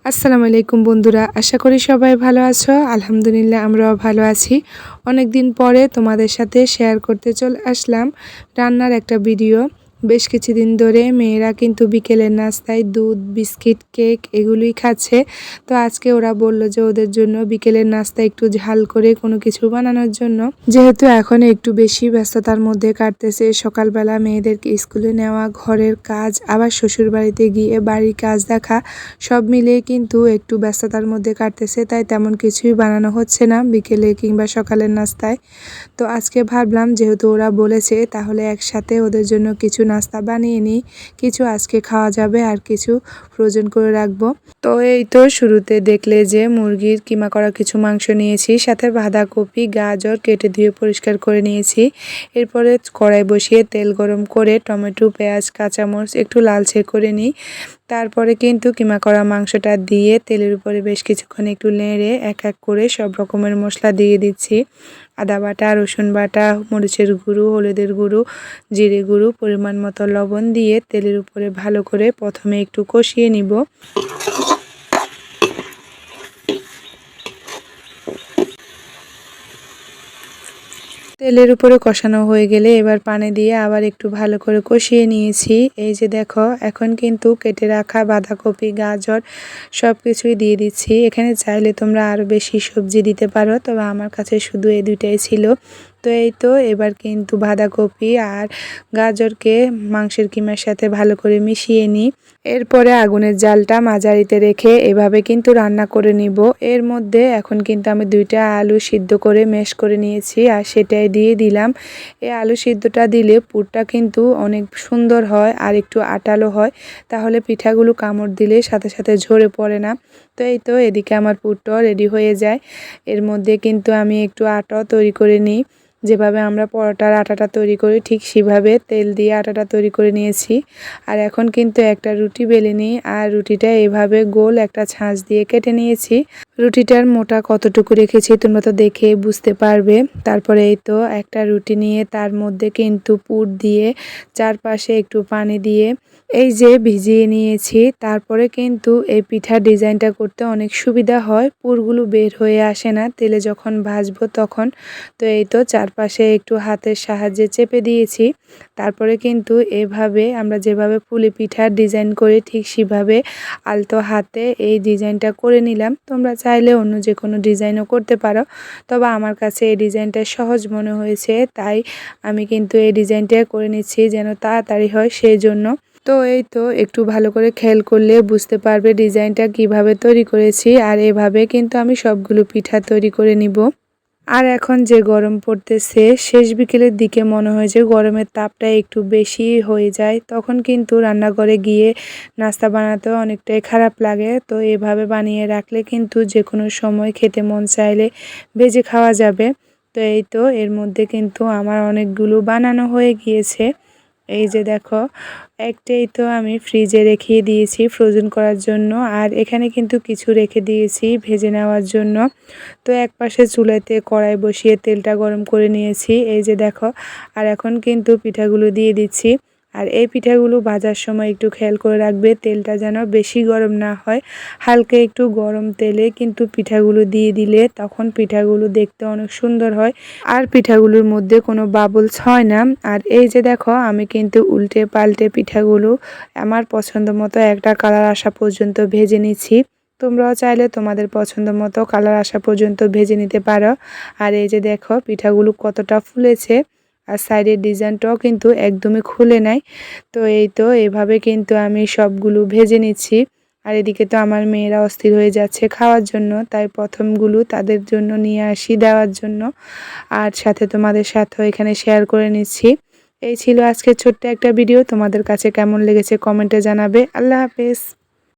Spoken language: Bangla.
আসসালামু আলাইকুম বন্ধুরা, আশা করি সবাই ভালো আছো। আলহামদুলিল্লাহ আমরাও ভালো আছি। অনেক দিন পরে তোমাদের সাথে শেয়ার করতে চলে আসলাম রান্নার একটা ভিডিও। বেশ কিছুদিন ধরে মেয়েরা কিন্তু বিকেলের নাস্তায় দুধ, বিস্কিট, কেক এগুলোই খাচ্ছে। তো আজকে ওরা বলল যে ওদের জন্য বিকেলের নাস্তা একটু ঝাল করে কোনো কিছু বানানোর জন্য। যেহেতু এখন একটু বেশি ব্যস্ততার মধ্যে কাটতেছে, সকালবেলা মেয়েদেরকে স্কুলে নেওয়া, ঘরের কাজ, আবার শ্বশুর বাড়িতে গিয়ে বাড়ির কাজ দেখা, সব মিলিয়ে কিন্তু একটু ব্যস্ততার মধ্যে কাটতেছে। তাই তেমন কিছুই বানানো হচ্ছে না বিকেলে কিংবা সকালের নাস্তায়। তো আজকে ভাবলাম যেহেতু ওরা বলেছে তাহলে একসাথে ওদের জন্য কিছু নাস্তা বানিয়ে নিই। কিছু আজকে খাওয়া যাবে আর কিছু ফ্রোজেন করে রাখবো। তো এই তো শুরুতে দেখলে যে মুরগির কিমা করা কিছু মাংস নিয়েছি, সাথে বাঁধাকপি, গাজর কেটে ধুয়ে পরিষ্কার করে নিয়েছি। এরপরে কড়াই বসিয়ে তেল গরম করে টমেটো, পেঁয়াজ, কাঁচামরিচ একটু লালচে করে নিই। তারপরে কিন্তু কিমা করা মাংসটা দিয়ে তেলের উপরে বেশ কিছুক্ষণ একটু নেড়ে এক এক করে সব রকমের মশলা দিয়ে দিচ্ছি। আদা বাটা, রসুন বাটা, মরিচের গুঁড়ো, হলুদের গুঁড়ো, জিরে গুঁড়ো, পরিমাণ মতো লবণ দিয়ে তেলের উপরে ভালো করে প্রথমে একটু কষিয়ে নিব। তেলের উপরে কষানো হয়ে গেলে এবার পানি দিয়ে আবার একটু ভালো করে কষিয়ে নিয়েছি। এই যে দেখো এখন কিন্তু কেটে রাখা বাঁধাকপি, গাজর সব কিছুই দিয়ে দিচ্ছি। এখানে চাইলে তোমরা আরও বেশি সবজি দিতে পারো, তবে আমার কাছে শুধু এই দুইটাই ছিল। তো এই তো এবার কিন্তু বাঁধাকপি আর গাজরকে মাংসের কিমার সাথে ভালো করে মিশিয়ে নিই। এরপরে আগুনের জালটা মাঝারিতে রেখে এভাবে কিন্তু রান্না করে নিব। এর মধ্যে এখন কিন্তু আমি 2টা আলু সিদ্ধ করে ম্যাশ করে নিয়েছি আর সেটাই দিয়ে দিলাম। এই আলু সিদ্ধটা দিলে পুরটা কিন্তু অনেক সুন্দর হয় আর একটু আটালো হয়, তাহলে পিঠাগুলো কামড় দিলে সাথে সাথে ঝরে পড়ে না। তো এই তো এদিকে আমার পুরটাও রেডি হয়ে যায়। এর মধ্যে কিন্তু আমি একটু আটাও তৈরি করে নিই। যেভাবে আমরা পরোটার আটাটা তৈরি করি ঠিক সেভাবে তেল দিয়ে আটাটা তৈরি করে নিয়েছি। আর এখন কিন্তু একটা রুটি বেলে নিই আর রুটিটা এভাবে গোল একটা ছাঁচ দিয়ে কেটে নিয়েছি। রুটিটার মোটা কতটুকু রেখেছি তোমরা তো দেখে বুঝতে পারবে। তারপরে এই তো একটা রুটি নিয়ে তার মধ্যে কিন্তু পুর দিয়ে চারপাশে একটু পানি দিয়ে এই যে ভিজিয়ে নিয়েছি। তারপরে কিন্তু এই পিঠার ডিজাইনটা করতে অনেক সুবিধা হয়, পুরগুলো বের হয়ে আসে না তেলে যখন ভাজবো তখন। তো এই তো চারপাশে একটু হাতের সাহায্যে চেপে দিয়েছি। তারপরে কিন্তু এভাবে আমরা যেভাবে পুলি পিঠার ডিজাইন করি ঠিক সেভাবে আলতো হাতে এই ডিজাইনটা করে নিলাম। তোমরা চাইলে অন্য যে কোনো ডিজাইনও করতে পারো, তবে আমার কাছে এই ডিজাইনটা সহজ মনে হয়েছে, তাই আমি কিন্তু এই ডিজাইনটা করে নিচ্ছি যেন তাড়াতাড়ি হয় সেই জন্য। তো এই তো একটু ভালো করে খেয়াল করলে বুঝতে পারবে ডিজাইনটা কিভাবে তৈরি করেছি। আর এভাবে কিন্তু আমি সবগুলো পিঠা তৈরি করে নিব। আর এখন যে গরম পড়তেছে, শেষ বিকেলের দিকে মনে হয় যে গরমের তাপটা একটু বেশি হয়ে যায়, তখন কিন্তু রান্নাঘরে গিয়ে নাস্তা বানাতেও অনেকটাই খারাপ লাগে। তো এভাবে বানিয়ে রাখলে কিন্তু যে কোনো সময় খেতে মন চাইলে ভেজে খাওয়া যাবে। তো এই তো এর মধ্যে কিন্তু আমার অনেকগুলো বানানো হয়ে গিয়েছে। এই যে দেখো একটাই তো আমি ফ্রিজে রেখে দিয়েছি ফ্রোজেন করার জন্য, আর এখানে কিন্তু কিছু রেখে দিয়েছি ভেজে নেওয়ার জন্য। তো এক পাশে চুলাতে কড়াই বসিয়ে তেলটা গরম করে নিয়েছি। এই যে দেখো আর এখন কিন্তু পিঠাগুলো দিয়ে দিচ্ছি। আর এই পিঠাগুলো ভাজার সময় একটু খেয়াল করে রাখবে তেলটা যেন বেশি গরম না হয়, হালকা একটু গরম তেলে কিন্তু পিঠাগুলো দিয়ে দিলে তখন পিঠাগুলো দেখতে অনেক সুন্দর হয় আর পিঠাগুলোর মধ্যে কোনো বাবলস হয় না। আর এই যে দেখো আমি কিন্তু উল্টে পাল্টে পিঠাগুলো আমার পছন্দ মতো একটা কালার আসা পর্যন্ত ভেজে নিচ্ছি। তোমরাও চাইলে তোমাদের পছন্দ মতো কালার আসা পর্যন্ত ভেজে নিতে পারো। আর এই যে দেখো পিঠাগুলো কতটা ফুলেছে আর সাইডের ডিজাইনটাও কিন্তু একদমই খুলে নাই। তো এই তো এভাবে কিন্তু আমি সবগুলো ভেজে নিচ্ছি। আর এদিকে তো আমার মেয়েরা অস্থির হয়ে যাচ্ছে খাওয়ার জন্য, তাই প্রথমগুলো তাদের জন্য নিয়ে আসি দেওয়ার জন্য, আর সাথে তোমাদের সাথেও এখানে শেয়ার করে নিচ্ছি। এই ছিল আজকের ছোট্ট একটা ভিডিও। তোমাদের কাছে কেমন লেগেছে কমেন্টে জানাবে। আল্লাহ হাফেজ।